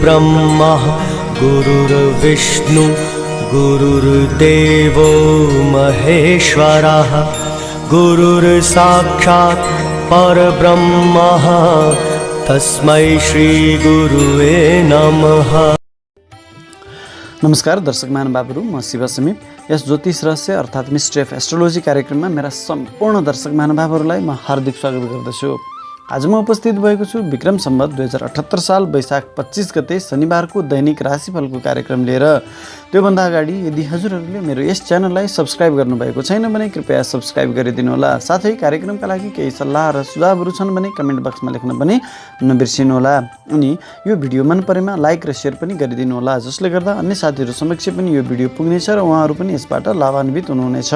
गुरुर्ब्रह्मा गुरुर्विष्णु गुरुर्देवो महेश्वरः गुरुर्साक्षात् परब्रह्म तस्मै श्री गुरुवे नमः। नमस्कार दर्शक महानुभावहरू, म शिव समीप। यस ज्योतिष रहस्य अर्थात् मिस्ट्री अफ एस्ट्रोलोजी कार्यक्रममा मेरा सम्पूर्ण दर्शक महानुभावहरूलाई म हार्दिक स्वागत गर्दछु। आज म उपस्थित भएको छु विक्रम सम्वत 2078 साल वैशाख 25 गते शनिबारको दैनिक राशिफलको कार्यक्रम लिएर। त्योभन्दा अगाडि यदि हजुरहरूले मेरो यस च्यानललाई सब्स्क्राइब गर्नुभएको छैन भने कृपया सब्स्क्राइब गरिदिनु होला। साथै कार्यक्रमका लागि केही सल्लाह र सुझावहरू छन् भने कमेन्ट बक्समा लेख्न पनि नबिर्सिनु होला। अनि यो भिडियो मन परेमा लाइक र सेयर पनि गरिदिनु होला, जसले गर्दा अन्य साथीहरू समक्ष पनि यो भिडियो पुग्नेछ र उहाँहरू पनि यसबाट लाभान्वित हुनुहुनेछ।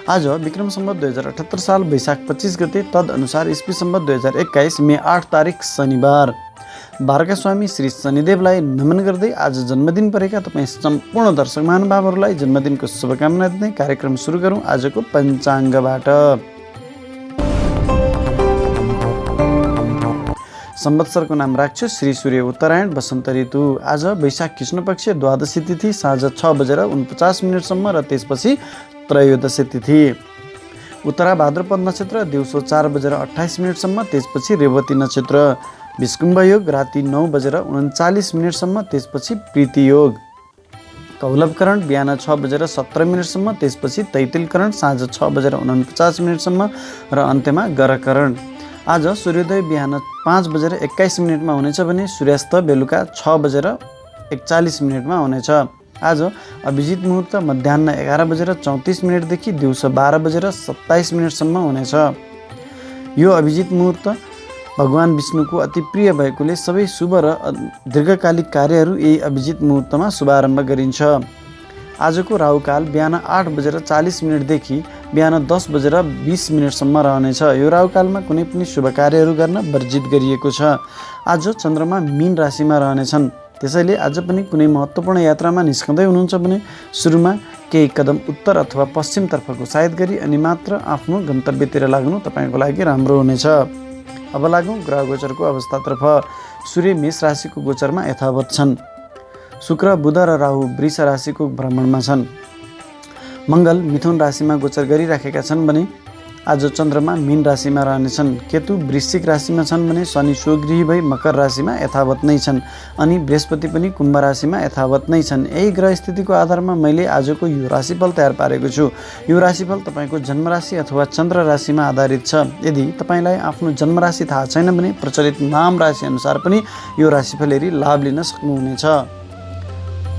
आज विक्रम सम्वत 2078 साल वैशाख 25 गते तदनुसार इस्वी सम्वत 2021 मे 8 तारिक शनिबार। बारका स्वामी श्री शनिदेवलाई नमन गर्दै आज जन्मदिन परेका तपाईँ सम्पूर्ण दर्शक महानुभावहरूलाई जन्मदिनको शुभकामना दिँदै कार्यक्रम सुरु गरौँ आजको पञ्चाङ्गबाट। संवत्सरको नाम राख्छु श्री सूर्य उत्तरायण वसन्त ऋतु। आज वैशाख कृष्ण पक्ष द्वादशी तिथि साँझ 6:49 र त्यसपछि त्रयोदशी तिथि। उत्तरा भाद्रपद नक्षत्र दिउँसो 4:28 त्यसपछि रेवती नक्षत्र। विष्कुम्भ योग राति 9:39 त्यसपछि प्रीति योग। कौलभकरण बिहान 6:17 त्यसपछि तैतिलकरण साँझ 6:49 र अन्त्यमा गरकरण। आज सूर्योदय बिहान 5:21 हुनेछ भने सूर्यास्त बेलुका 6:41 हुनेछ। आज अभिजित मुहुर्त मध्याह्न 11:34 देखि दिउँसो 12:27 हुनेछ। यो अभिजित मुहुर्त भगवान विष्णुको अति प्रिय भएकोले सबै शुभ र दीर्घकालिक कार्यहरू यही अभिजित मुहुर्तमा शुभारम्भ गरिन्छ। आजको राहुकाल बिहान 8:40 देखि बिहान 10:20 रहनेछ। यो राहुकालमा कुनै पनि शुभ कार्यहरू गर्न वर्जित गरिएको छ। आज चन्द्रमा मीन राशिमा रहनेछन्, त्यसैले आज पनि कुनै महत्त्वपूर्ण यात्रामा निस्कँदै हुनुहुन्छ भने सुरुमा केही कदम उत्तर अथवा पश्चिमतर्फको सायद गरी अनि मात्र आफ्नो गन्तव्यतिर लाग्नु तपाईँको लागि राम्रो हुनेछ। अब लागौँ ग्रह गोचरको अवस्थातर्फ। सूर्य मेष राशिको गोचरमा यथावत छन्। शुक्र बुध र राहु वृष राशिको भ्रमणमा छन्। मङ्गल मिथुन राशिमा गोचर गरिराखेका छन् भने आज चन्द्रमा मीन राशिमा रहनेछन्। केतु वृश्चिक राशिमा छन् भने शनि स्वगृही भई मकर राशिमा यथावत नै छन् अनि बृहस्पति पनि कुम्भ राशिमा यथावत नै छन्। यही ग्रह स्थितिको आधारमा मैले आजको यो राशिफल तयार पारेको छु। यो राशिफल तपाईँको जन्मराशि अथवा चन्द्र राशिमा आधारित छ। यदि तपाईँलाई आफ्नो जन्मराशि थाहा छैन भने प्रचलित नाम राशि अनुसार पनि यो राशिफल हेरी लाभ लिन सक्नुहुनेछ।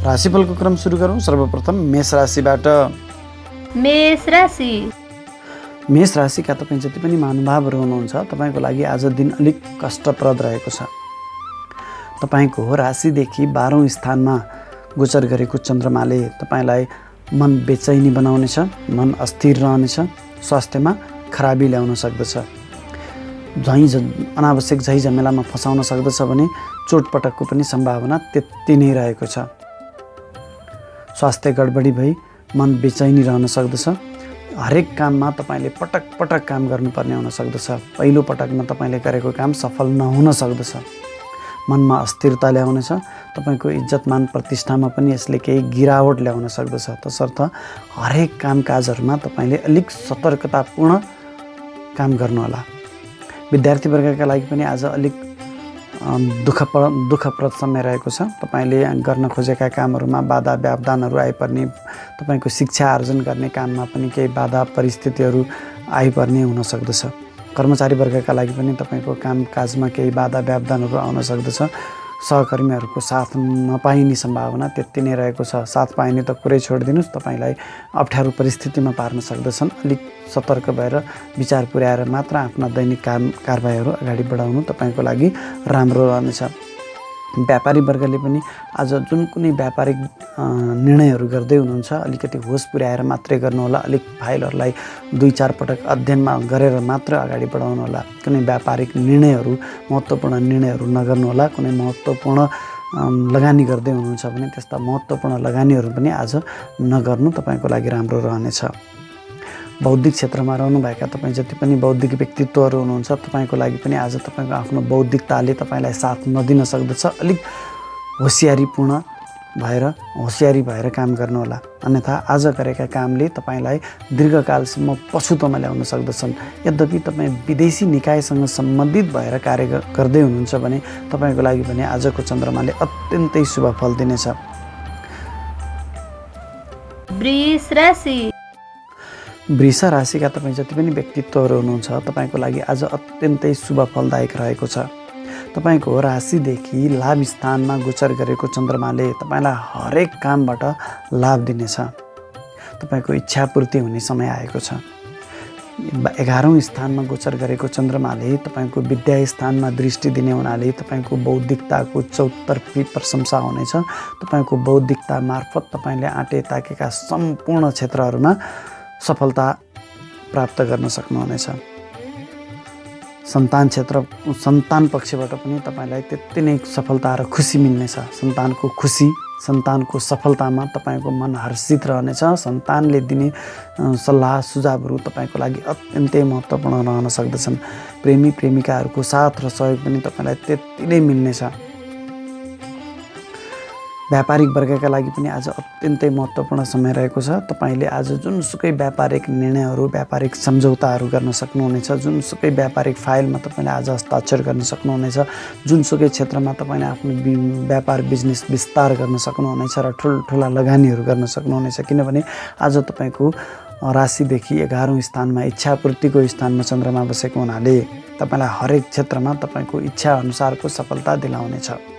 राशिफलको क्रम सुरु गरौँ। सर्वप्रथम मेष राशिबाट। मेष राशि। मेष राशिका तपाईँ जति पनि महानुभावहरू हुनुहुन्छ, तपाईँको लागि आज दिन अलिक कष्टप्रद रहेको छ। तपाईँको राशिदेखि 12औं स्थानमा गोचर गरेको चन्द्रमाले तपाईँलाई मन बेचैनी बनाउनेछ, मन अस्थिर रहनेछ, स्वास्थ्यमा खराबी ल्याउन सक्दछ, अनावश्यक झैझमेलामा फसाउन सक्दछ भने चोटपटकको पनि सम्भावना त्यति नै रहेको छ। स्वास्थ्य गडबडी भई मन बेचैनी रहन सक्दछ। हरेक काममा तपाईँले पटक पटक काम गर्नुपर्ने हुन सक्दछ। पहिलो पटकमा तपाईँले गरेको काम सफल नहुन सक्दछ। मनमा अस्थिरता ल्याउनेछ। तपाईँको इज्जतमान प्रतिष्ठामा पनि यसले केही गिरावट ल्याउन सक्दछ। तसर्थ हरेक कामकाजहरूमा तपाईँले अलिक सतर्कतापूर्ण काम गर्नुहोला। विद्यार्थीवर्गका लागि पनि आज अलिक दुःखप्रद समय रहेको छ। तपाईँले गर्न खोजेका कामहरूमा बाधा व्यवधानहरू आइपर्ने, तपाईँको शिक्षा आर्जन गर्ने काममा पनि केही बाधा परिस्थितिहरू आइपर्ने हुन सक्दछ। कर्मचारी वर्गका लागि पनि तपाईँको कामकाजमा केही बाधा व्यवधानहरू आउन सक्दछ। सहकर्मीहरूको साथ नपाइने सम्भावना त्यति नै रहेको छ। साथ पाइने त कुरै छोडिदिनुहोस्, तपाईँलाई अप्ठ्यारो परिस्थितिमा पार्न सक्दछन्। अलिक सतर्क भएर विचार पुर्याएर मात्र आफ्ना दैनिक कारबाहीहरू अगाडि बढाउनु तपाईँको लागि राम्रो रहनेछ। व्यापारी वर्गले पनि आज जुन कुनै व्यापारिक निर्णयहरू गर्दै हुनुहुन्छ अलिकति होस पुर्याएर मात्रै गर्नुहोला। अलिक फाइलहरूलाई 2-4 पटक अध्ययनमा गरेर मात्र अगाडि बढाउनुहोला। कुनै व्यापारिक निर्णयहरू महत्त्वपूर्ण निर्णयहरू नगर्नुहोला। कुनै महत्त्वपूर्ण लगानी गर्दै हुनुहुन्छ भने त्यस्ता महत्त्वपूर्ण लगानीहरू पनि आज नगर्नु तपाईँको लागि राम्रो रहनेछ। बौद्धिक क्षेत्रमा रहनुभएका तपाईँ जति पनि बौद्धिक व्यक्तित्वहरू हुनुहुन्छ, तपाईँको लागि पनि आज तपाईँको आफ्नो बौद्धिकताले तपाईँलाई साथ नदिन सक्दछ। अलिक होसियारी भएर काम गर्नुहोला, अन्यथा आज गरेका कामले तपाईँलाई दीर्घकालसम्म पछुतोमा ल्याउन सक्दछन्। यद्यपि तपाईँ विदेशी निकायसँग सम्बन्धित भएर कार्य गर्दै हुनुहुन्छ भने तपाईँको लागि भने आजको चन्द्रमाले अत्यन्तै शुभ फल दिनेछ। वृष राशि। वृष राशिका तपाईँ जति पनि व्यक्तित्वहरू हुनुहुन्छ तपाईँको लागि आज अत्यन्तै शुभ फलदायक रहेको छ। तपाईँको राशिदेखि लाभ स्थानमा गोचर गरेको चन्द्रमाले तपाईँलाई हरेक कामबाट लाभ दिनेछ। तपाईँको इच्छा पूर्ति हुने समय आएको छ। 11औं स्थानमा गोचर गरेको चन्द्रमाले तपाईँको विद्या स्थानमा दृष्टि दिने हुनाले तपाईँको बौद्धिकताको चौतर्फी प्रशंसा हुनेछ। तपाईँको बौद्धिकता मार्फत तपाईँले आँटे ताकेका सम्पूर्ण क्षेत्रहरूमा सफलता प्राप्त गर्न सक्नुहुनेछ। सन्तान पक्षबाट पनि तपाईँलाई त्यति नै सफलता र खुसी मिल्नेछ। सन्तानको सफलतामा तपाईँको मन हर्षित रहनेछ। सन्तानले दिने सल्लाह सुझावहरू तपाईँको लागि अत्यन्तै महत्त्वपूर्ण रहन सक्दछन्। प्रेमी प्रेमिकाहरूको साथ र सहयोग पनि तपाईँलाई त्यति नै मिल्नेछ। व्यापारिक वर्गका लागि पनि आज अत्यन्तै महत्त्वपूर्ण समय रहेको छ। तपाईँले आज जुनसुकै व्यापारिक निर्णयहरू, व्यापारिक सम्झौताहरू गर्न सक्नुहुनेछ। जुनसुकै व्यापारिक फाइलमा तपाईँले आज हस्ताक्षर गर्न सक्नुहुनेछ। जुनसुकै क्षेत्रमा तपाईँले आफ्नो व्यापार बिजनेस विस्तार गर्न सक्नुहुनेछ र ठुल्ठुला लगानीहरू गर्न सक्नुहुनेछ। किनभने आज तपाईँको राशिदेखि 11औं स्थानमा इच्छापूर्तिको स्थानमा चन्द्रमा बसेको हुनाले तपाईँलाई हरेक क्षेत्रमा तपाईँको इच्छा अनुसारको सफलता दिलाउनेछ।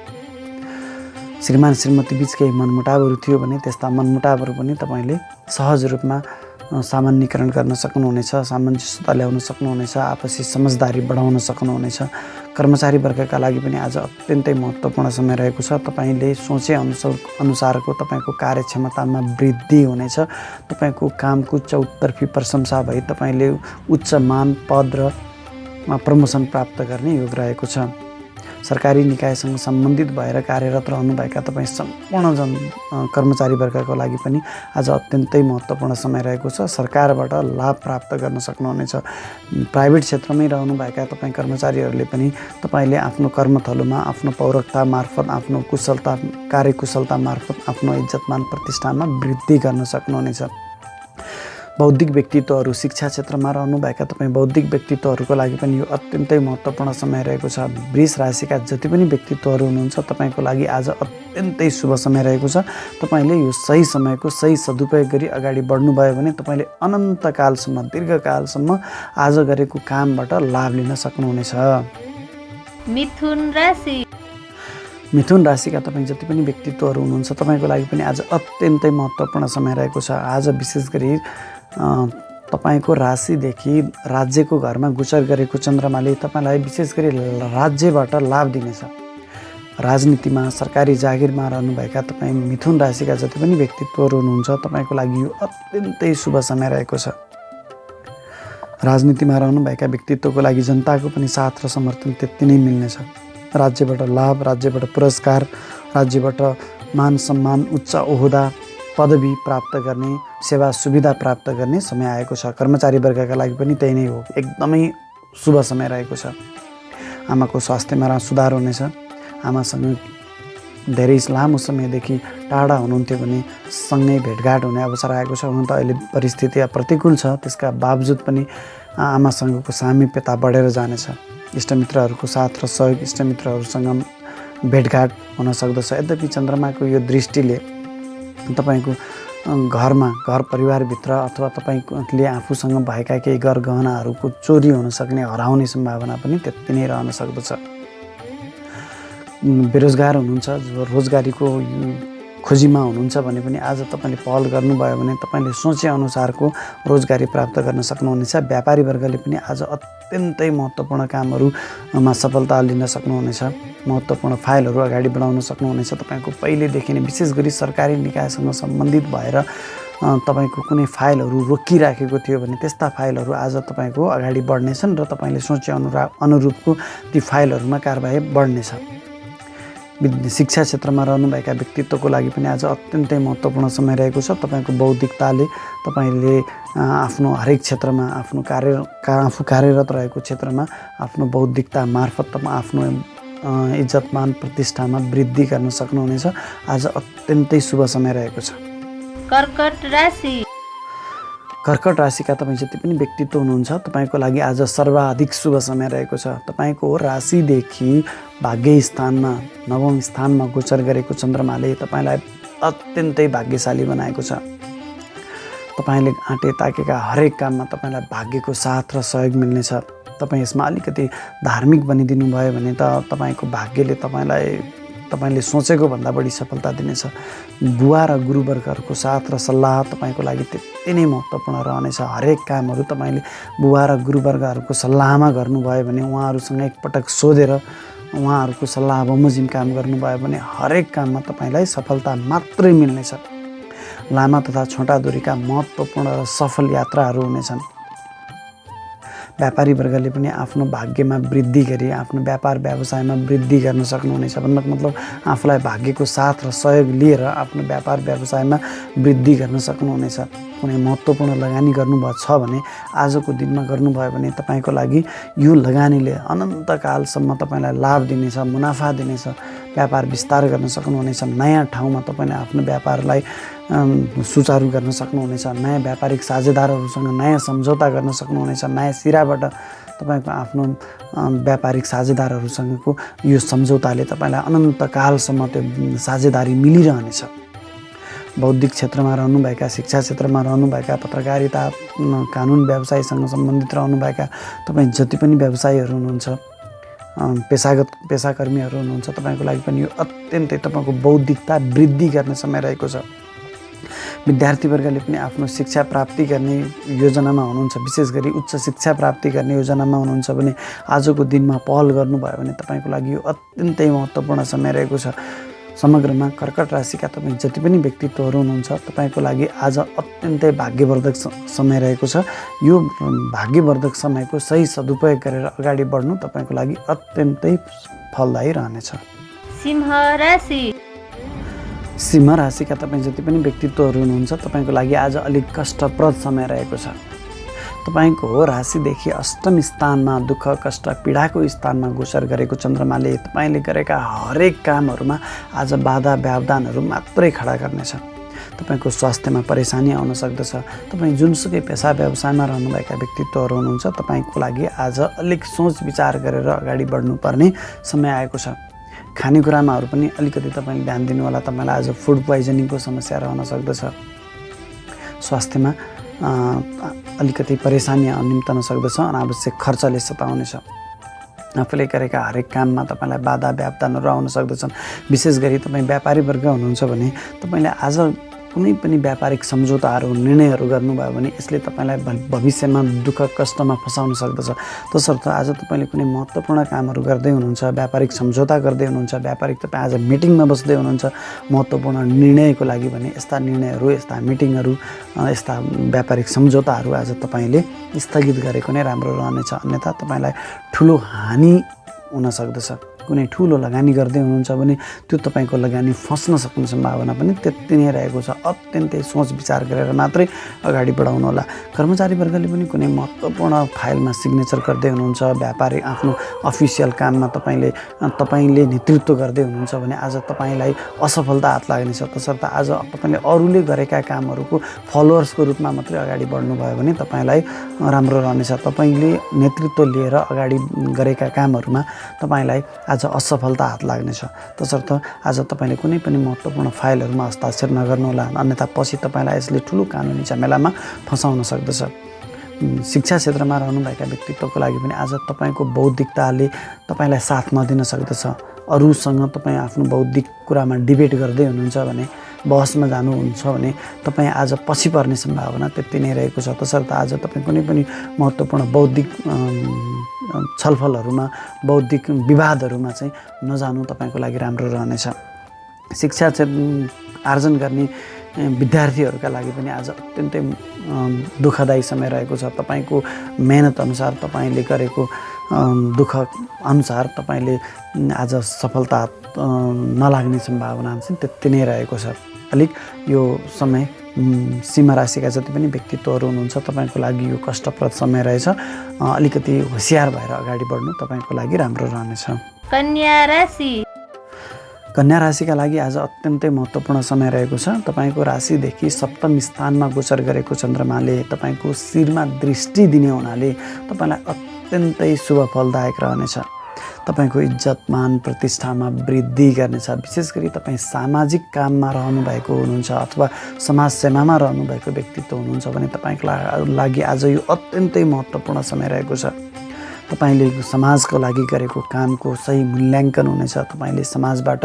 श्रीमान श्रीमती बीच केही मनमुटावहरू थियो भने त्यस्ता मनमुटावहरू पनि तपाईँले सहज रूपमा सामान्यीकरण गर्न सक्नुहुनेछ। सामञ्जस्यता ल्याउन सक्नुहुनेछ। आपसी समझदारी बढाउन सक्नुहुनेछ। कर्मचारी वर्गका लागि पनि आज अत्यन्तै महत्त्वपूर्ण समय रहेको छ। तपाईँले सोचे अनुसारको तपाईँको कार्यक्षमतामा वृद्धि हुनेछ। तपाईँको कामको चौतर्फी प्रशंसा भई तपाईँले उच्च मान पद र प्रमोसन प्राप्त गर्ने योग रहेको छ। सरकारी निकायसँग सम्बन्धित भएर कार्यरत रहनुभएका तपाईँ सम्पूर्ण कर्मचारी वर्गको लागि पनि आज अत्यन्तै महत्त्वपूर्ण समय रहेको छ। सरकारबाट लाभ प्राप्त गर्न सक्नुहुनेछ। प्राइभेट क्षेत्रमै रहनुभएका तपाईँ कर्मचारीहरूले पनि तपाईँले आफ्नो कर्मथलोमा आफ्नो पौरखता मार्फत, आफ्नो कार्यकुशलता मार्फत आफ्नो इज्जतमान प्रतिष्ठामा वृद्धि गर्न सक्नुहुनेछ। बौद्धिक व्यक्तित्वहरू, शिक्षा क्षेत्रमा रहनुभएका तपाईँ बौद्धिक व्यक्तित्वहरूको लागि पनि यो अत्यन्तै महत्त्वपूर्ण समय रहेको छ। वृष राशिका जति पनि व्यक्तित्वहरू हुनुहुन्छ तपाईँको लागि आज अत्यन्तै शुभ समय रहेको छ। तपाईँले यो सही समयको सही सदुपयोग गरी अगाडि बढ्नुभयो भने तपाईँले अनन्तकालसम्म, दीर्घकालसम्म आज गरेको कामबाट लाभ लिन सक्नुहुनेछ। मिथुन राशि। मिथुन राशिका तपाईँ जति पनि व्यक्तित्वहरू हुनुहुन्छ तपाईँको लागि पनि आज अत्यन्तै महत्त्वपूर्ण समय रहेको छ। आज विशेष गरी तपाईँको राशिदेखि राज्यको घरमा गोचर गरेको चन्द्रमाले तपाईँलाई विशेष गरी राज्यबाट लाभ दिनेछ। राजनीतिमा, सरकारी जागिरमा रहनुभएका तपाईँ मिथुन राशिका जति पनि व्यक्तित्वहरू हुनुहुन्छ तपाईँको लागि यो अत्यन्तै शुभ समय रहेको छ। राजनीतिमा रहनुभएका व्यक्तित्वको लागि जनताको पनि साथ र समर्थन त्यति नै मिल्नेछ। राज्यबाट लाभ, राज्यबाट पुरस्कार, राज्यबाट मान सम्मान, उच्च ओहदा, पदवी प्राप्त गर्ने, सेवा सुविधा प्राप्त गर्ने समय आएको छ। कर्मचारी वर्गका लागि पनि त्यही नै हो। एकदमै शुभ समय रहेको छ। आमाको स्वास्थ्यमा सुधार हुनेछ। आमासँग धेरै लामो समयदेखि टाढा हुनुहुन्थ्यो भने सँगै भेटघाट हुने अवसर आएको छ। हुन त अहिले परिस्थिति प्रतिकूल छ, त्यसका बावजुद पनि आमासँगको सामिप्यता बढेर जानेछ। इष्टमित्रहरूको साथ र सहयोग, इष्टमित्रहरूसँग भेटघाट हुन सक्दछ। यद्यपि चन्द्रमाको यो दृष्टिले तपाईँको घरमा, घर परिवारभित्र अथवा तपाईँले आफूसँग भएका केही गहनाहरूको चोरी हुन सक्ने, हराउने सम्भावना पनि त्यति नै रहन सक्दछ। बेरोजगार हुनुहुन्छ, रोजगारीको खोजीमा हुनुहुन्छ भने पनि आज तपाईँले पहल गर्नुभयो भने तपाईँले सोचे अनुसारको रोजगारी प्राप्त गर्न सक्नुहुनेछ। व्यापारी वर्गले पनि आज अत्यन्तै महत्त्वपूर्ण कामहरूमा सफलता लिन सक्नुहुनेछ। महत्त्वपूर्ण फाइलहरू अगाडि बढाउन सक्नुहुनेछ। तपाईँको पहिलेदेखि नै विशेष गरी सरकारी निकायसँग सम्बन्धित भएर तपाईँको कुनै फाइलहरू रोकिराखेको थियो भने त्यस्ता फाइलहरू आज तपाईँको अगाडि बढ्नेछन् र तपाईँले सोचे अनुरूपको ती फाइलहरूमा कारबाही बढ्नेछ। शिक्षा क्षेत्रमा रहनुभएका व्यक्तित्वको लागि पनि आज अत्यन्तै महत्त्वपूर्ण समय रहेको छ। तपाईँको बौद्धिकताले तपाईँले आफ्नो हरेक क्षेत्रमा, आफू कार्यरत रहेको क्षेत्रमा आफ्नो बौद्धिकता मार्फत आफ्नो इज्जतमान प्रतिष्ठामा वृद्धि गर्न सक्नुहुनेछ। आज अत्यन्तै शुभ समय रहेको छ। कर्कट राशि कर्कट राशिका तपाईँ जति पनि व्यक्तित्व हुनुहुन्छ तपाईँको लागि आज सर्वाधिक शुभ समय रहेको छ। तपाईँको राशिदेखि भाग्य स्थानमा नवम स्थानमा गोचर गरेको चन्द्रमाले तपाईँलाई अत्यन्तै भाग्यशाली बनाएको छ। तपाईँले आँटे ताकेका हरेक काममा तपाईँलाई भाग्यको साथ र सहयोग मिल्नेछ। तपाईँ यसमा अलिकति धार्मिक बनिदिनु भयो भने त तपाईँको भाग्यले तपाईँले सोचेको भन्दा बढी सफलता दिनेछ। बुवा र गुरुवर्गहरूको साथ र सल्लाह तपाईँको लागि त्यति नै महत्त्वपूर्ण रहनेछ। हरेक कामहरू तपाईँले बुवा र गुरुवर्गहरूको सल्लाहमा गर्नुभयो भने, उहाँहरूसँग एकपटक सोधेर उहाँहरूको सल्लाह बमोजिम काम गर्नुभयो भने हरेक काममा तपाईँलाई सफलता मात्रै मिल्नेछ। लामा तथा छोटा दूरीका महत्त्वपूर्ण र सफल यात्राहरू हुनेछन्। व्यापारी वर्गले पनि आफ्नो भाग्यमा वृद्धि गरी आफ्नो व्यापार व्यवसायमा वृद्धि गर्न सक्नुहुनेछ। भन्नुको मतलब आफूलाई भाग्यको साथ र सहयोग लिएर आफ्नो व्यापार व्यवसायमा वृद्धि गर्न सक्नुहुनेछ। कुनै महत्त्वपूर्ण लगानी गर्नुभएको छ भने आजको दिनमा गर्नुभयो भने तपाईँको लागि यो लगानीले अनन्तकालसम्म तपाईँलाई लाभ दिनेछ, मुनाफा दिनेछ। व्यापार विस्तार गर्न सक्नुहुनेछ। नयाँ ठाउँमा तपाईँले आफ्नो व्यापारलाई सुचारू गर्न सक्नुहुनेछ। नयाँ व्यापारिक साझेदारहरूसँग नयाँ सम्झौता गर्न सक्नुहुनेछ। नयाँ सिराबाट तपाईँको आफ्नो व्यापारिक साझेदारहरूसँगको यो सम्झौताले तपाईँलाई अनन्तकालसम्म त्यो साझेदारी मिलिरहनेछ। बौद्धिक क्षेत्रमा रहनुभएका, शिक्षा क्षेत्रमा रहनुभएका, पत्रकारिता, कानुन व्यवसायसँग सम्बन्धित रहनुभएका तपाईँ जति पनि व्यवसायीहरू हुनुहुन्छ, पेसाकर्मीहरू हुनुहुन्छ, तपाईँको लागि पनि यो अत्यन्तै तपाईँको बौद्धिकता वृद्धि गर्ने समय रहेको छ। विद्यार्थीवर्गले पनि आफ्नो शिक्षा प्राप्ति गर्ने योजनामा हुनुहुन्छ, विशेष गरी उच्च शिक्षा प्राप्ति गर्ने योजनामा हुनुहुन्छ भने आजको दिनमा पहल गर्नुभयो भने तपाईँको लागि यो अत्यन्तै महत्त्वपूर्ण समय रहेको छ। समग्रमा कर्कट राशिका तपाईँ जति पनि व्यक्तित्वहरू हुनुहुन्छ तपाईँको लागि आज अत्यन्तै भाग्यवर्धक समय रहेको छ। यो भाग्यवर्धक समयको सही सदुपयोग गरेर अगाडि बढ्नु तपाईँको लागि अत्यन्तै फलदायी रहनेछ। सिंह राशि सिंह राशिका तपाईँ जति पनि व्यक्तित्वहरू हुनुहुन्छ तपाईँको लागि आज अलिक कष्टप्रद समय रहेको छ। तपाईँको राशिदेखि अष्टम स्थानमा दुःख कष्ट पीडाको स्थानमा गोचर गरेको चन्द्रमाले तपाईँले गरेका हरेक कामहरूमा आज बाधा व्यवधानहरू मात्रै खडा गर्नेछ। तपाईँको स्वास्थ्यमा परेशानी आउन सक्दछ। तपाईँ जुनसुकै पेसा व्यवसायमा रहनुभएका व्यक्तित्वहरू हुनुहुन्छ तपाईँको लागि आज अलिक सोच विचार गरेर अगाडि बढ्नुपर्ने समय आएको छ। खानेकुरामाहरू पनि अलिकति तपाईँले ध्यान दिनु होला। तपाईँलाई आज फुड पोइजनिङको समस्या रहन सक्दछ। स्वास्थ्यमा अलिकति परेशानी निम्तन सक्दछ। अनावश्यक खर्चले सताउनेछ। आफूले गरेका हरेक काममा तपाईँलाई बाधा व्यवधानहरू आउन सक्दछन्। विशेष गरी तपाईँ व्यापारी वर्ग हुनुहुन्छ भने तपाईँले आज कुनै पनि व्यापारिक सम्झौताहरू निर्णयहरू गर्नुभयो भने यसले तपाईँलाई भविष्यमा दुःख कष्टमा फसाउन सक्दछ। तसर्थ आज तपाईँले कुनै महत्त्वपूर्ण कामहरू गर्दै हुनुहुन्छ, व्यापारिक सम्झौता गर्दै हुनुहुन्छ, व्यापारिक तपाईँ आज मिटिङमा बस्दै हुनुहुन्छ महत्त्वपूर्ण निर्णयको लागि भने यस्ता निर्णयहरू, यस्ता मिटिङहरू, यस्ता व्यापारिक सम्झौताहरू आज तपाईँले स्थगित गरेको नै राम्रो रहनेछ। अन्यथा तपाईँलाई ठुलो हानि हुन सक्दछ। कुनै ठुलो लगानी गर्दै हुनुहुन्छ भने त्यो तपाईँको लगानी फस्न सक्ने सम्भावना पनि त्यति नै रहेको छ। अत्यन्तै सोच विचार गरेर मात्रै अगाडि बढाउनु होला। कर्मचारी वर्गले पनि कुनै महत्त्वपूर्ण फाइलमा सिग्नेचर गर्दै हुनुहुन्छ, व्यापारिक आफ्नो अफिसियल काममा तपाईँले नेतृत्व गर्दै हुनुहुन्छ भने आज तपाईँलाई असफलता हात लाग्नेछ। तसर्थ आज तपाईँले अरूले गरेका कामहरूको फलोवर्सको रूपमा मात्रै अगाडि बढ्नुभयो भने तपाईँलाई राम्रो रहनेछ। तपाईँले नेतृत्व लिएर अगाडि गरेका कामहरूमा तपाईँलाई आज असफलता हात लाग्नेछ। तसर्थ आज तपाईँले कुनै पनि महत्त्वपूर्ण फाइलहरूमा हस्ताक्षर नगर्नुहोला, अन्यथा पछि तपाईँलाई यसले ठुलो कानुनी झमेलामा फसाउन सक्दछ। शिक्षा क्षेत्रमा रहनुभएका व्यक्तित्वको लागि पनि आज तपाईँको बौद्धिकताले तपाईँलाई साथ नदिन सक्दछ। अरूसँग तपाईँ आफ्नो बौद्धिक कुरामा डिबेट गर्दै हुनुहुन्छ भने, बहसमा जानुहुन्छ भने तपाईँ आज पछि पर्ने सम्भावना त्यति नै रहेको छ। तसर्थ आज तपाईँ कुनै पनि महत्त्वपूर्ण बौद्धिक छलफलहरूमा, बौद्धिक विवादहरूमा चाहिँ नजानु तपाईँको लागि राम्रो रहनेछ। शिक्षा आर्जन गर्ने विद्यार्थीहरूका लागि पनि आज अत्यन्तै दुःखदायी समय रहेको छ। तपाईँको मेहनत अनुसार, तपाईँले गरेको दुःख अनुसार तपाईँले आज सफलता नलाग्ने सम्भावना चाहिँ त्यति नै रहेको छ। अलिक यो समय सिंह राशिका जति पनि व्यक्तित्वहरू हुनुहुन्छ तपाईँको लागि यो कष्टप्रद समय रहेछ। अलिकति होसियार भएर अगाडि बढ्नु तपाईँको लागि राम्रो रहनेछ। कन्या राशि कन्या राशिका लागि आज अत्यन्तै महत्त्वपूर्ण समय रहेको छ। तपाईँको राशिदेखि सप्तम स्थानमा गोचर गरेको चन्द्रमाले तपाईँको शिरमा दृष्टि दिने हुनाले तपाईँलाई अत्यन्तै शुभ फलदायक रहनेछ। तपाईँको इज्जत मान प्रतिष्ठामा वृद्धि गर्नेछ। विशेष गरी तपाईँ सामाजिक काममा रहनुभएको हुनुहुन्छ अथवा समाज सेवामा रहनुभएको व्यक्तित्व हुनुहुन्छ भने तपाईँको लागि आज यो अत्यन्तै महत्त्वपूर्ण समय रहेको छ। तपाईँले समाजको लागि गरेको कामको सही मूल्याङ्कन हुनेछ। तपाईँले समाजबाट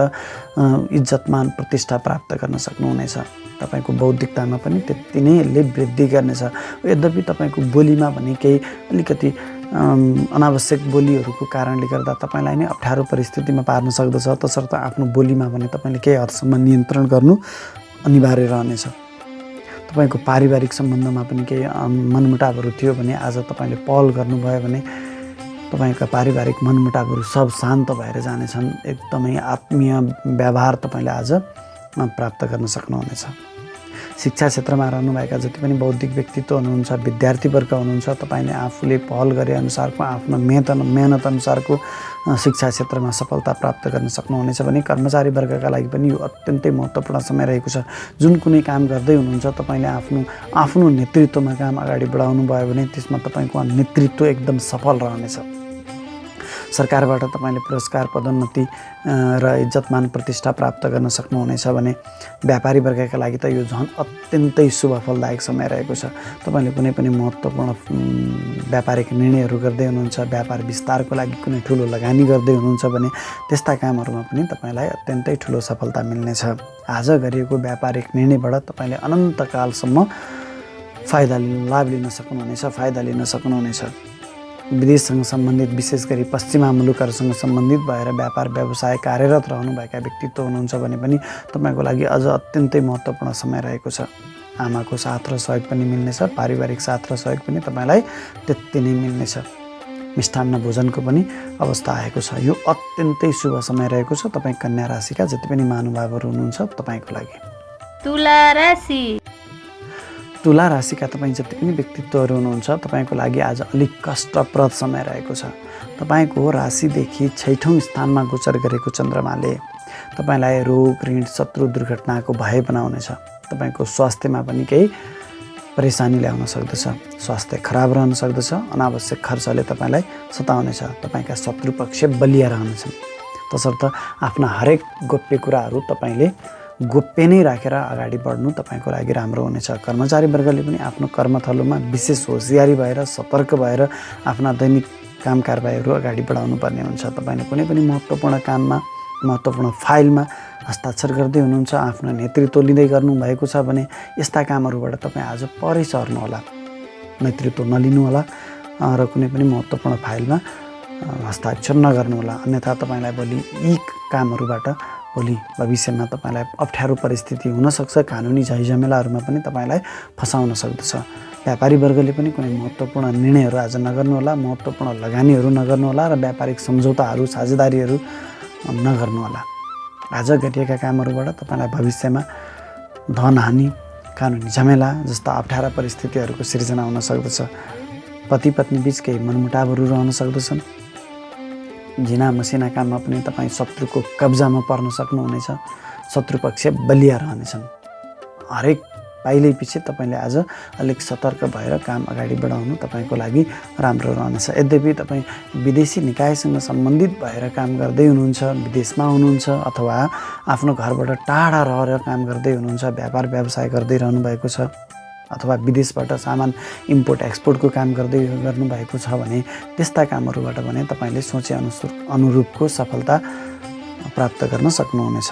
इज्जतमान प्रतिष्ठा प्राप्त गर्न सक्नुहुनेछ। तपाईँको बौद्धिकतामा पनि त्यति नै यसले वृद्धि गर्नेछ। यद्यपि तपाईँको बोलीमा भने केही अलिकति अनावश्यक बोलीहरूको कारणले गर्दा तपाईँलाई नै अप्ठ्यारो परिस्थितिमा पार्न सक्दछ। तसर्थ आफ्नो बोलीमा भने तपाईँले केही हदसम्म नियन्त्रण गर्नु अनिवार्य रहनेछ। तपाईँको पारिवारिक सम्बन्धमा पनि केही मनमुटावहरू थियो भने आज तपाईँले पहल गर्नुभयो भने तपाईँका पारिवारिक मनमुटावहरू सब शान्त भएर जानेछन्। एकदमै आत्मीय व्यवहार तपाईँले आज प्राप्त गर्न सक्नुहुनेछ। शिक्षा क्षेत्रमा रहनुभएका जति पनि बौद्धिक व्यक्तित्व हुनुहुन्छ, विद्यार्थीवर्ग हुनुहुन्छ, तपाईँले आफूले पहल गरे अनुसारको आफ्नो मेहनत अनुसारको शिक्षा क्षेत्रमा सफलता प्राप्त गर्न सक्नुहुनेछ भने कर्मचारी वर्गका लागि पनि यो अत्यन्तै महत्त्वपूर्ण समय रहेको छ। जुन कुनै काम गर्दै हुनुहुन्छ तपाईँले आफ्नो नेतृत्वमा काम अगाडि बढाउनु भयो भने त्यसमा तपाईँको नेतृत्व एकदम सफल रहनेछ। सरकारबाट तपाईँले पुरस्कार पदोन्नति र इज्जतमान प्रतिष्ठा प्राप्त गर्न सक्नुहुनेछ भने व्यापारी वर्गका लागि त यो झन् अत्यन्तै शुभ फलदायक समय रहेको छ। तपाईँले कुनै पनि महत्त्वपूर्ण व्यापारिक निर्णयहरू गर्दै हुनुहुन्छ, व्यापार विस्तारको लागि कुनै ठुलो लगानी गर्दै हुनुहुन्छ भने त्यस्ता कामहरूमा पनि तपाईँलाई अत्यन्तै ठुलो सफलता मिल्नेछ। आज गरिएको व्यापारिक निर्णयबाट तपाईँले अनन्तकालसम्म लाभ लिन सक्नुहुनेछ। विदेशसँग सम्बन्धित विशेष गरी पश्चिमा मुलुकहरूसँग सम्बन्धित भएर व्यापार व्यवसाय कार्यरत रहनुभएका व्यक्तित्व हुनुहुन्छ भने पनि तपाईँको लागि अझ अत्यन्तै महत्त्वपूर्ण समय रहेको छ। आमाको साथ र सहयोग पनि मिल्नेछ। पारिवारिक साथ र सहयोग पनि तपाईँलाई त्यति नै मिल्नेछ। मिष्टान्न भोजनको पनि अवस्था आएको छ। यो अत्यन्तै शुभ समय रहेको छ तपाईँ कन्या राशिका जति पनि महानुभावहरू हुनुहुन्छ तपाईँको लागि। तुला राशि तुला राशिका तपाईँ जति पनि व्यक्तित्वहरू हुनुहुन्छ तपाईँको लागि आज अलिक कष्टप्रद समय रहेको छ। तपाईँको राशिदेखि 6औँ स्थानमा गोचर गरेको चन्द्रमाले तपाईँलाई रोग ऋण शत्रु दुर्घटनाको भय बनाउनेछ। तपाईँको स्वास्थ्यमा पनि केही परेशानी ल्याउन सक्दछ। स्वास्थ्य खराब रहन सक्दछ। अनावश्यक खर्चले तपाईँलाई सताउनेछ। तपाईँका शत्रु पक्ष बलिया रहनेछन्। तसर्थ आफ्ना हरेक गोप्य कुराहरू तपाईँले गोप्य नै राखेर अगाडि बढ्नु तपाईँको लागि राम्रो हुनेछ। कर्मचारी वर्गले पनि आफ्नो कर्मथलोमा विशेष होसियारी भएर सतर्क भएर आफ्ना दैनिक काम कारबाहीहरू अगाडि बढाउनु पर्ने हुन्छ। तपाईँले कुनै पनि महत्त्वपूर्ण काममा महत्त्वपूर्ण फाइलमा हस्ताक्षर गर्दै हुनुहुन्छ, आफ्नो नेतृत्व लिँदै गर्नुभएको छ भने यस्ता कामहरूबाट तपाईँ आज परै सर्नुहोला। नेतृत्व नलिनुहोला र कुनै पनि महत्त्वपूर्ण फाइलमा हस्ताक्षर नगर्नुहोला। अन्यथा तपाईँलाई भोलि यी कामहरूबाट भोलि भविष्यमा तपाईँलाई अप्ठ्यारो परिस्थिति हुनसक्छ। कानुनी झैझमेलाहरूमा पनि तपाईँलाई फसाउन सक्दछ। व्यापारी वर्गले पनि कुनै महत्त्वपूर्ण निर्णयहरू आज नगर्नुहोला, महत्त्वपूर्ण लगानीहरू नगर्नुहोला र व्यापारिक सम्झौताहरू साझेदारीहरू नगर्नुहोला। आज गरिएका कामहरूबाट तपाईँलाई भविष्यमा धनहानि, कानुनी झमेला जस्ता अप्ठ्यारा परिस्थितिहरूको सिर्जना हुन सक्दछ। पति पत्नी बीच केही मनमुटावहरू रहन सक्दछन्। झिना मसिना काममा पनि तपाईँ शत्रुको कब्जामा पर्न सक्नुहुनेछ। शत्रु पक्ष बलिया रहनेछन्। हरेक पाइलै पछि तपाईँले आज अलिक सतर्क भएर काम अगाडि बढाउनु तपाईँको लागि राम्रो रहनेछ। यद्यपि तपाईँ विदेशी निकायसँग सम्बन्धित भएर काम गर्दै हुनुहुन्छ, विदेशमा हुनुहुन्छ अथवा आफ्नो घरबाट टाढा रहेर काम गर्दै हुनुहुन्छ, व्यापार व्यवसाय गर्दै रहनुभएको छ अथवा विदेशबाट सामान इम्पोर्ट एक्सपोर्टको काम गर्नुभएको छ भने त्यस्ता कामहरूबाट भने तपाईँले सोचे अनुरूपको सफलता प्राप्त गर्न सक्नुहुनेछ।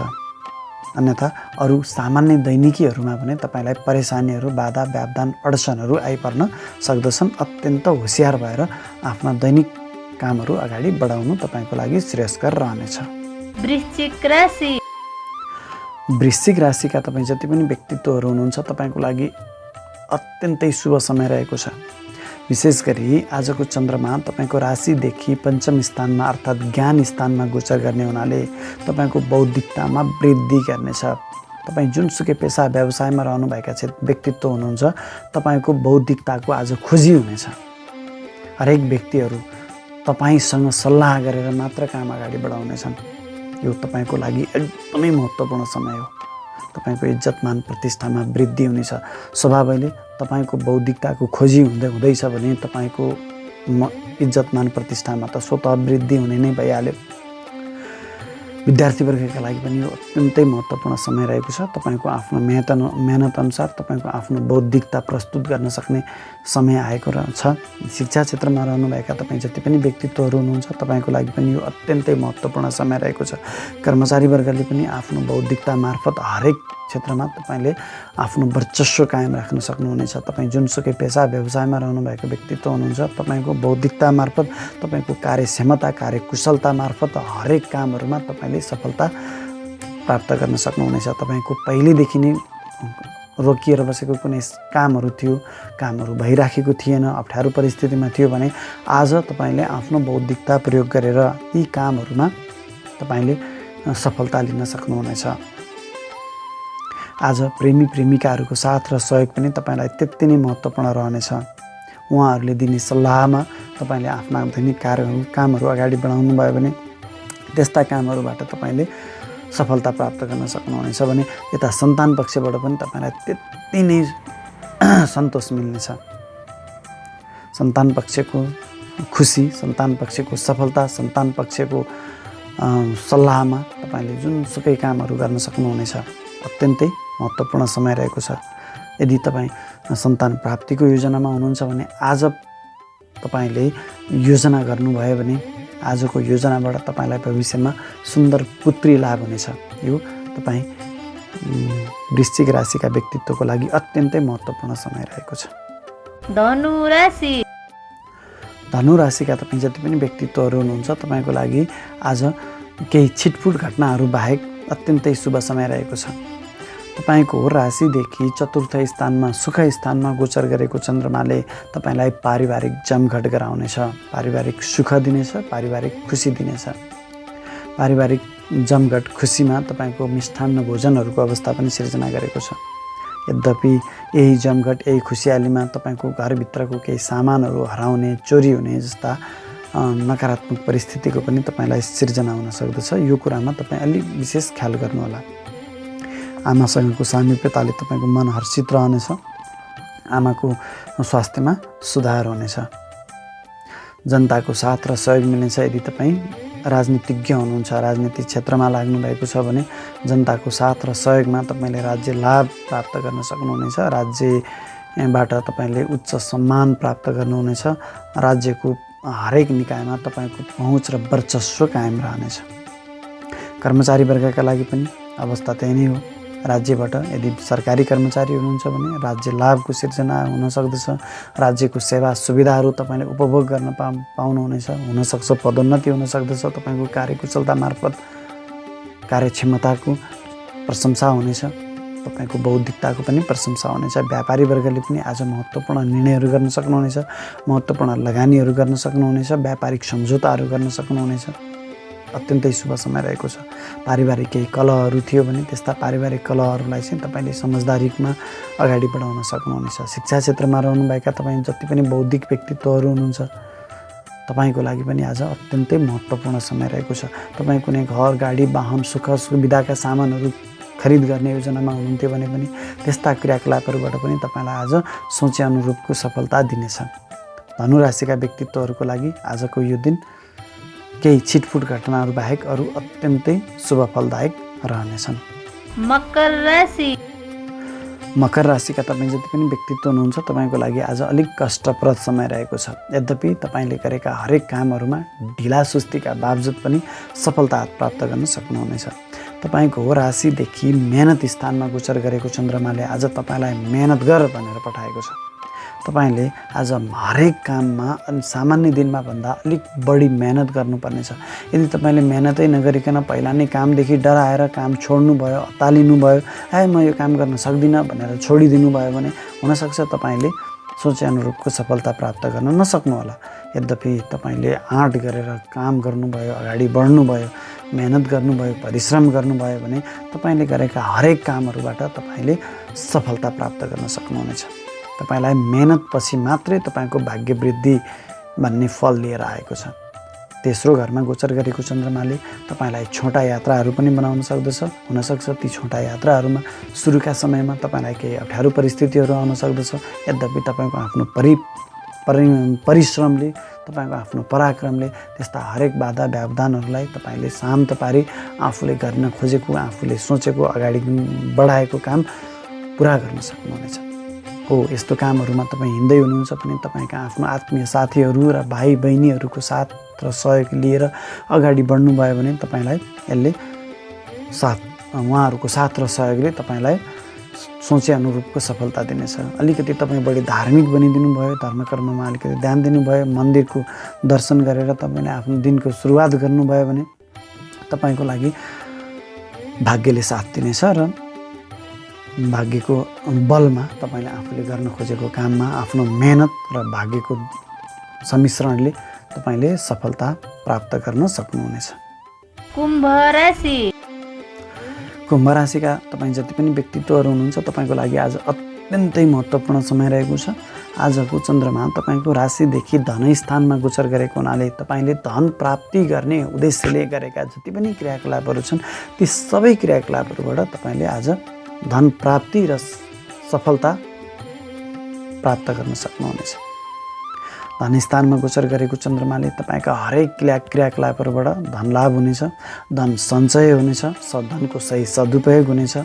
अन्यथा अरू सामान्य दैनिकीहरूमा भने तपाईँलाई परेशानीहरू, बाधा व्यवधान, अडचनहरू आइपर्न सक्दछन्। अत्यन्त होसियार भएर आफ्ना दैनिक कामहरू अगाडि बढाउनु तपाईँको लागि श्रेयस्कर रहनेछ। वृश्चिक राशिका तपाईँ जति पनि व्यक्तित्वहरू हुनुहुन्छ तपाईँको लागि अत्यन्तै शुभ समय रहेको छ। विशेष गरी आजको चन्द्रमा तपाईँको राशिदेखि पञ्चम स्थानमा अर्थात् ज्ञान स्थानमा गोचर गर्ने हुनाले तपाईँको बौद्धिकतामा वृद्धि गर्नेछ। तपाईँ जुनसुकै पेसा व्यवसायमा रहनुभएका व्यक्तित्व हुनुहुन्छ, तपाईँको बौद्धिकताको आज खोजी हुनेछ। हरेक व्यक्तिहरू तपाईँसँग सल्लाह गरेर मात्र काम अगाडि बढाउनेछन्। यो तपाईँको लागि एकदमै महत्त्वपूर्ण समय हो। तपाईँको इज्जत मान प्रतिष्ठामा वृद्धि हुनेछ। स्वभावैले तपाईँको बौद्धिकताको खोजी हुँदैछ भने तपाईँको इज्जत मान प्रतिष्ठामा त स्वतः वृद्धि हुने नै भइहाल्यो। विद्यार्थी वर्गका लागि पनि यो अत्यन्तै महत्त्वपूर्ण समय रहेको छ। तपाईँको आफ्नो मेहनत अनुसार तपाईँको आफ्नो बौद्धिकता प्रस्तुत गर्न सक्ने समय आएको छ। शिक्षा क्षेत्रमा रहनुभएका तपाईँ जति पनि व्यक्तित्वहरू हुनुहुन्छ, तपाईँको लागि पनि यो अत्यन्तै महत्त्वपूर्ण समय रहेको छ। कर्मचारी वर्गले पनि आफ्नो बौद्धिकता मार्फत हरेक क्षेत्रमा तपाईँले आफ्नो वर्चस्व कायम राख्न सक्नुहुनेछ। तपाईँ जुनसुकै पेसा व्यवसायमा रहनुभएको व्यक्तित्व हुनुहुन्छ, तपाईँको बौद्धिकता मार्फत, तपाईँको कार्यक्षमता कार्यकुशलता मार्फत हरेक कामहरूमा तपाईँले सफलता प्राप्त गर्न सक्नुहुनेछ। तपाईँको पहिलेदेखि नै रोकिएर बसेको कुनै कामहरू थियो, कामहरू भइराखेको थिएन, अप्ठ्यारो परिस्थितिमा थियो भने आज तपाईँले आफ्नो बौद्धिकता प्रयोग गरेर यी कामहरूमा तपाईँले सफलता लिन सक्नुहुनेछ। आज प्रेमी प्रेमिकाहरूको साथ र सहयोग पनि तपाईँलाई त्यति नै महत्त्वपूर्ण रहनेछ। उहाँहरूले दिने सल्लाहमा तपाईँले आफ्ना दैनिक कामहरू अगाडि बढाउनु भयो भने त्यस्ता कामहरूबाट तपाईँले सफलता प्राप्त गर्न सक्नुहुनेछ भने यता सन्तान पक्षबाट पनि तपाईँलाई त्यति नै सन्तोष मिल्नेछ। सन्तान पक्षको खुसी, सन्तान पक्षको सफलता, सन्तान पक्षको सल्लाहमा तपाईँले जुनसुकै कामहरू गर्न सक्नुहुनेछ। अत्यन्तै महत्त्वपूर्ण समय रहेको छ। यदि तपाईँ सन्तान प्राप्तिको योजनामा हुनुहुन्छ भने आज तपाईँले योजना गर्नुभयो भने आजको योजनाबाट तपाईँलाई भविष्यमा सुन्दर पुत्री लाभ हुनेछ। यो तपाईँ वृश्चिक राशिका व्यक्तित्वको लागि अत्यन्तै महत्त्वपूर्ण समय रहेको छ। धनु राशि। धनु राशिका तपाईँ जति पनि व्यक्तित्वहरू हुनुहुन्छ, तपाईँको लागि आज केही छिटफुट घटनाहरू बाहेक अत्यन्तै शुभ समय रहेको छ। तपाईँको राशिदेखि चतुर्थ स्थानमा सुख स्थानमा गोचर गरेको चन्द्रमाले तपाईँलाई पारिवारिक जमघट गराउनेछ, पारिवारिक सुख दिनेछ, पारिवारिक खुसी दिनेछ। पारिवारिक जमघट खुसीमा तपाईँको मिष्ठान्न भोजनहरूको अवस्था पनि सिर्जना गरेको छ। यद्यपि यही जमघट यही खुसियालीमा तपाईँको घरभित्रको केही सामानहरू हराउने, चोरी हुने जस्ता नकारात्मक परिस्थितिको पनि तपाईँलाई सिर्जना हुन सक्दछ। यो कुरामा तपाईँ अलिक विशेष ख्याल गर्नुहोला। आमासँगको सामिप्यताले तपाईँको मन हर्षित रहनेछ। आमाको स्वास्थ्यमा सुधार हुनेछ। जनताको साथ र सहयोग मिल्नेछ। यदि तपाईँ राजनीतिज्ञ हुनुहुन्छ, राजनीतिक क्षेत्रमा लाग्नु भएको छ भने जनताको साथ र सहयोगमा तपाईँले राज्य लाभ प्राप्त गर्न सक्नुहुनेछ। राज्यबाट तपाईँले उच्च सम्मान प्राप्त गर्नुहुनेछ। राज्यको हरेक निकायमा तपाईँको पहुँच र वर्चस्व कायम रहनेछ। कर्मचारी वर्गका लागि पनि अवस्था त्यही नै हो। राज्यबाट यदि सरकारी कर्मचारी हुनुहुन्छ भने राज्य लाभको सिर्जना हुन सक्दछ। राज्यको सेवा सुविधाहरू तपाईँले उपभोग गर्न पाउनुहुनेछ। हुनसक्छ पदोन्नति हुन सक्दछ। तपाईँको कार्यकुशलता मार्फत कार्यक्षमताको प्रशंसा हुनेछ। तपाईँको बौद्धिकताको पनि प्रशंसा हुनेछ। व्यापारी वर्गले पनि आज महत्त्वपूर्ण निर्णयहरू गर्न सक्नुहुनेछ। महत्त्वपूर्ण लगानीहरू गर्न सक्नुहुनेछ। व्यापारिक सम्झौताहरू गर्न सक्नुहुनेछ। अत्यन्तै शुभ समय रहेको छ। पारिवारिक केही कलहहरू थियो भने त्यस्ता पारिवारिक कलहहरूलाई चाहिँ तपाईँले समझदारीमा अगाडि बढाउन सक्नुहुनेछ। शिक्षा क्षेत्रमा रहनुभएका तपाईँ जति पनि बौद्धिक व्यक्तित्वहरू हुनुहुन्छ, तपाईँको लागि पनि आज अत्यन्तै महत्त्वपूर्ण समय रहेको छ। तपाईँ कुनै घर, गाडी, वाहन, सुख सुविधाका सामानहरू खरिद गर्ने योजनामा हुनुहुन्थ्यो भने पनि त्यस्ता क्रियाकलापहरूबाट पनि तपाईँलाई आज सोचे अनुरूपको सफलता दिनेछ। धनु राशिका व्यक्तित्वहरूको लागि आजको यो दिन केही छिटफुट घटनाहरू बाहेक अरू अत्यन्तै शुभ फलदायक रहनेछन्। मकर राशि। मकर राशिका तपाईँ जति पनि व्यक्तित्व हुनुहुन्छ, तपाईँको लागि आज अलिक कष्टप्रद समय रहेको छ। यद्यपि तपाईँले गरेका हरेक कामहरूमा ढिला सुस्तीका बावजुद पनि सफलता प्राप्त गर्न सक्नुहुनेछ। तपाईँको राशिदेखि मेहनत स्थानमा गोचर गरेको चन्द्रमाले आज तपाईँलाई मेहनत गर भनेर पठाएको छ। तपाईँले आज हरेक काममा सामान्य दिनमा भन्दा अलिक बढी मेहनत गर्नुपर्नेछ। यदि तपाईँले मेहनतै नगरिकन पहिला नै कामदेखि डराएर काम छोड्नुभयो, अत्तालिनुभयो, म यो काम गर्न सक्दिनँ भनेर छोडिदिनु भयो भने हुनसक्छ तपाईँले सोचे अनुरूपको सफलता प्राप्त गर्न नसक्नुहोला। यद्यपि तपाईँले आँट गरेर काम गर्नुभयो, अगाडि बढ्नुभयो, मेहनत गर्नुभयो, परिश्रम गर्नुभयो भने तपाईँले गरेका हरेक कामहरूबाट तपाईँले सफलता प्राप्त गर्न सक्नुहुनेछ। तपाईँलाई मेहनतपछि मात्रै तपाईँको भाग्य वृद्धि भन्ने फल लिएर आएको छ। तेस्रो घरमा गोचर गरेको चन्द्रमाले तपाईँलाई छोटा यात्राहरू पनि बनाउन सक्दछ। हुनसक्छ ती छोटा यात्राहरूमा सुरुका समयमा तपाईँलाई केही अप्ठ्यारो परिस्थितिहरू आउन सक्दछ। यद्यपि तपाईँको आफ्नो परिश्रमले, तपाईँको आफ्नो पराक्रमले त्यस्ता हरेक बाधा व्यवधानहरूलाई तपाईँले शान्त पारी आफूले गर्न खोजेको, आफूले सोचेको, अगाडि बढाएको काम पुरा गर्न सक्नुहुनेछ। हो, यस्तो कामहरूमा तपाईँ हिँड्दै हुनुहुन्छ भने तपाईँका आफ्नो आत्मीय साथीहरू र भाइ बहिनीहरूको साथ र सहयोग लिएर अगाडि बढ्नुभयो भने तपाईँलाई यसले उहाँहरूको साथ र सहयोगले तपाईँलाई सोचे अनुरूपको सफलता दिनेछ। अलिकति तपाईँ बढी धार्मिक बनिदिनु भयो, धर्मकर्ममा अलिकति ध्यान दिनुभयो, मन्दिरको दर्शन गरेर तपाईँले आफ्नो दिनको सुरुवात गर्नुभयो भने तपाईँको लागि भाग्यले साथ दिनेछ र भाग्यको बलमा तपाईँले आफूले गर्न खोजेको काममा आफ्नो मेहनत र भाग्यको सम्मिश्रणले तपाईँले सफलता प्राप्त गर्न सक्नुहुनेछ। कुम्भ राशि। कुम्भ राशिका तपाईँ जति पनि व्यक्तित्वहरू हुनुहुन्छ तपाईँको लागि आज अत्यन्तै महत्त्वपूर्ण समय रहेको छ। आजको चन्द्रमा तपाईँको राशिदेखि धन स्थानमा गोचर गरेको हुनाले तपाईँले धन प्राप्ति गर्ने उद्देश्यले गरेका जति पनि क्रियाकलापहरू छन् ती सबै क्रियाकलापहरूबाट तपाईँले आज धन प्राप्ति र सफलता प्राप्त गर्न सक्नुहुनेछ। धन स्थानमा गोचर गरेको चन्द्रमाले तपाईँका हरेक क्रियाकलापहरूबाट धन लाभ हुनेछ, धन सञ्चय हुनेछ, धनको सही सदुपयोग हुनेछ।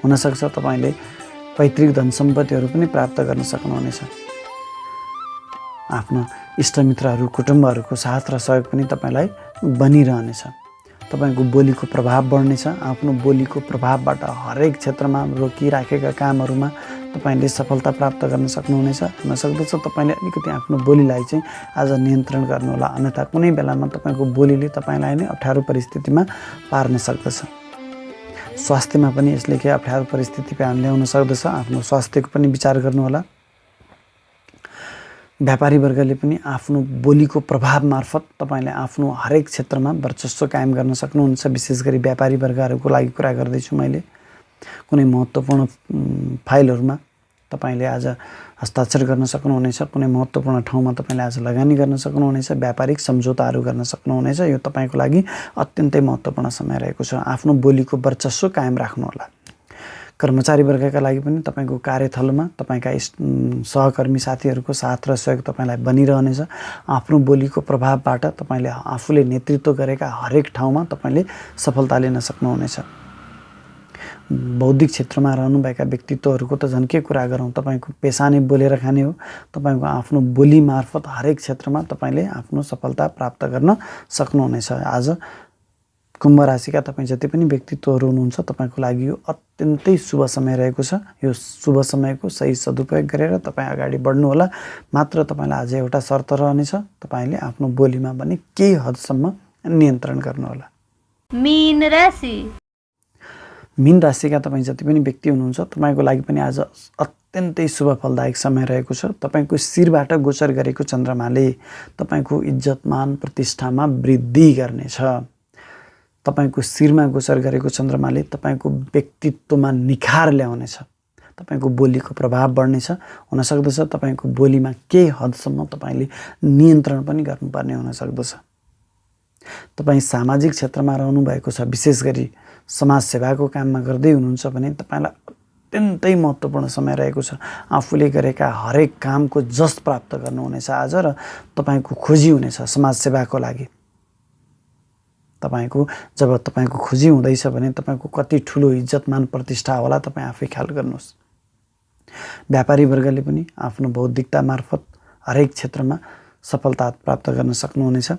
हुनसक्छ तपाईँले पैतृक धन सम्पत्तिहरू पनि प्राप्त गर्न सक्नुहुनेछ। आफ्नो इष्टमित्रहरू, कुटुम्बहरूको साथ र सहयोग पनि तपाईँलाई बनिरहनेछ। तपाईँको बोलीको प्रभाव बढ्नेछ। आफ्नो बोलीको प्रभावबाट हरेक क्षेत्रमा रोकिराखेका कामहरूमा तपाईँले सफलता प्राप्त गर्न सक्नुहुनेछ। हुनसक्दछ तपाईँले अलिकति आफ्नो बोलीलाई चाहिँ आज नियन्त्रण गर्नुहोला, अन्यथा कुनै बेलामा तपाईँको बोलीले तपाईँलाई नै अप्ठ्यारो परिस्थितिमा पार्न सक्दछ। स्वास्थ्यमा पनि यसले केही अप्ठ्यारो परिस्थिति ल्याउन सक्दछ। आफ्नो स्वास्थ्यको पनि विचार गर्नुहोला। व्यापारी वर्गले पनि आफ्नो बोलीको प्रभाव मार्फत तपाईँले आफ्नो हरेक क्षेत्रमा वर्चस्व कायम गर्न सक्नुहुन्छ। विशेष गरी व्यापारी वर्गहरूको लागि कुरा गर्दैछु मैले। कुनै महत्त्वपूर्ण फाइलहरूमा तपाईँले आज हस्ताक्षर गर्न सक्नुहुनेछ। कुनै महत्त्वपूर्ण ठाउँमा तपाईँले आज लगानी गर्न सक्नुहुनेछ। व्यापारिक सम्झौताहरू गर्न सक्नुहुनेछ। यो तपाईँको लागि अत्यन्तै महत्त्वपूर्ण समय रहेको छ। आफ्नो बोलीको वर्चस्व कायम राख्नुहोला। कर्मचारी वर्गका लागि पनि तपाईँको कार्यस्थलमा तपाईँका सहकर्मी साथीहरूको साथ र सहयोग तपाईँलाई बनिरहनेछ। आफ्नो बोलीको प्रभावबाट तपाईँले आफूले नेतृत्व गरेका हरेक ठाउँमा तपाईँले सफलता लिन सक्नुहुनेछ। बौद्धिक क्षेत्रमा रहनुभएका व्यक्तित्वहरूको त झन् के कुरा गरौँ, तपाईँको पेसा नै बोलेर खाने हो। तपाईँको आफ्नो बोली मार्फत हरेक क्षेत्रमा तपाईँले आफ्नो सफलता प्राप्त गर्न सक्नुहुनेछ। आज कुम्भ राशिका तपाईँ जति पनि व्यक्तित्वहरू हुनुहुन्छ तपाईँको लागि यो अत्यन्तै शुभ समय रहेको छ। यो शुभ समयको सही सदुपयोग गरेर तपाईँ अगाडि बढ्नुहोला। मात्र तपाईँलाई आज एउटा शर्त रहनेछ, तपाईँले आफ्नो बोलीमा पनि केही हदसम्म नियन्त्रण गर्नुहोला। मीन राशि। मीन राशिका तपाईँ जति पनि व्यक्ति हुनुहुन्छ तपाईँको लागि पनि आज अत्यन्तै शुभ फलदायक समय रहेको छ। तपाईँको शिरबाट गोचर गरेको चन्द्रमाले तपाईँको इज्जतमान प्रतिष्ठामा वृद्धि गर्नेछ। तपाईँको शिरमा गोचर गरेको चन्द्रमाले तपाईँको व्यक्तित्वमा निखार ल्याउनेछ। तपाईँको बोलीको प्रभाव बढ्नेछ। हुनसक्दछ तपाईँको बोलीमा केही हदसम्म तपाईँले नियन्त्रण पनि गर्नुपर्ने हुनसक्दछ। तपाईँ सामाजिक क्षेत्रमा रहनुभएको छ, विशेष गरी समाजसेवाको काममा गर्दै हुनुहुन्छ भने तपाईँलाई अत्यन्तै महत्त्वपूर्ण समय रहेको छ। आफूले गरेका हरेक कामको जस प्राप्त गर्नुहुनेछ आज र तपाईँको खोजी हुनेछ समाजसेवाको लागि। जब तपाईँको खोजी हुँदैछ भने तपाईँको कति ठुलो इज्जतमान प्रतिष्ठा होला तपाईँ आफै ख्याल गर्नुहोस्। व्यापारी वर्गले पनि आफ्नो बौद्धिकता मार्फत हरेक क्षेत्रमा सफलता प्राप्त गर्न सक्नुहुनेछ।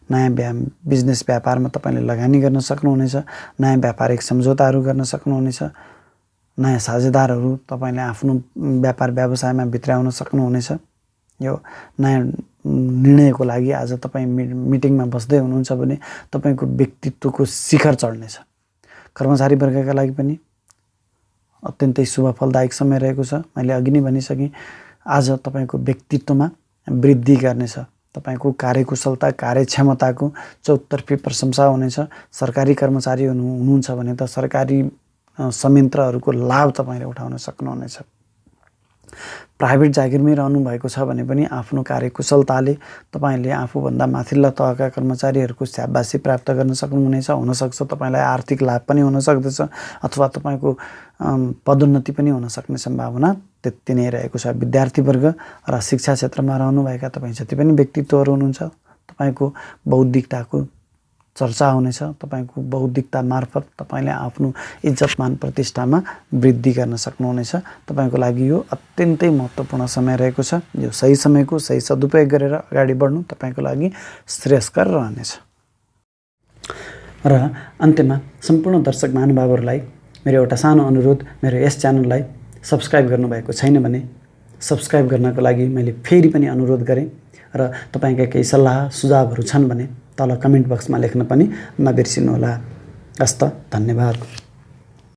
नयाँ बिजनेस व्यापारमा तपाईँले लगानी गर्न सक्नुहुनेछ। नयाँ व्यापारिक सम्झौताहरू गर्न सक्नुहुनेछ। नयाँ साझेदारहरू तपाईँले आफ्नो व्यापार व्यवसायमा भित्राउन सक्नुहुनेछ। यो नयाँ निर्णयको लागि आज तपाईँ मिटिङमा बस्दै हुनुहुन्छ भने तपाईँको व्यक्तित्वको शिखर चढ्नेछ। कर्मचारी वर्गका लागि पनि अत्यन्तै शुभ फलदायक समय रहेको छ। मैले अघि नै भनिसकेँ, आज तपाईँको व्यक्तित्वमा वृद्धि गर्नेछ। तपाईँको कार्यकुशलता कार्यक्षमताको चौतर्फी प्रशंसा हुनेछ। सरकारी कर्मचारी हुनुहुन्छ भने त सरकारी संयन्त्रहरूको लाभ तपाईँले उठाउन सक्नुहुनेछ। प्राइभेट जागिरमै रहनु भएको छ भने पनि आफ्नो कार्यकुशलताले तपाईँले आफूभन्दा माथिल्ला तहका कर्मचारीहरूको स्याबासी प्राप्त गर्न सक्नुहुनेछ। हुनसक्छ तपाईँलाई आर्थिक लाभ पनि हुन सक्दछ अथवा तपाईँको पदोन्नति पनि हुन सक्ने सम्भावना त्यति नै रहेको छ। विद्यार्थीवर्ग र शिक्षा क्षेत्रमा रहनुभएका तपाईँ जति पनि व्यक्तित्वहरू हुनुहुन्छ तपाईँको बौद्धिकताको चर्चा हुनेछ। तपाईँको बौद्धिकता मार्फत तपाईँले आफ्नो इज्जतमान प्रतिष्ठामा वृद्धि गर्न सक्नुहुनेछ। तपाईँको लागि यो अत्यन्तै महत्त्वपूर्ण समय रहेको छ। यो सही समयको सही सदुपयोग गरेर अगाडि बढ्नु तपाईँको लागि श्रेयस्कर रहनेछ। र अन्त्यमा सम्पूर्ण दर्शक महानुभावहरूलाई मेरो एउटा सानो अनुरोध, मेरो यस च्यानललाई सब्स्क्राइब गर्नुभएको छैन भने सब्स्क्राइब गर्नको लागि मैले फेरि पनि अनुरोध गरेँ र तपाईँका केही सल्लाह सुझावहरू छन् भने तल कमेन्ट बक्समा लेख्न पनि नबिर्सिनुहोला। हस्त, धन्यवाद।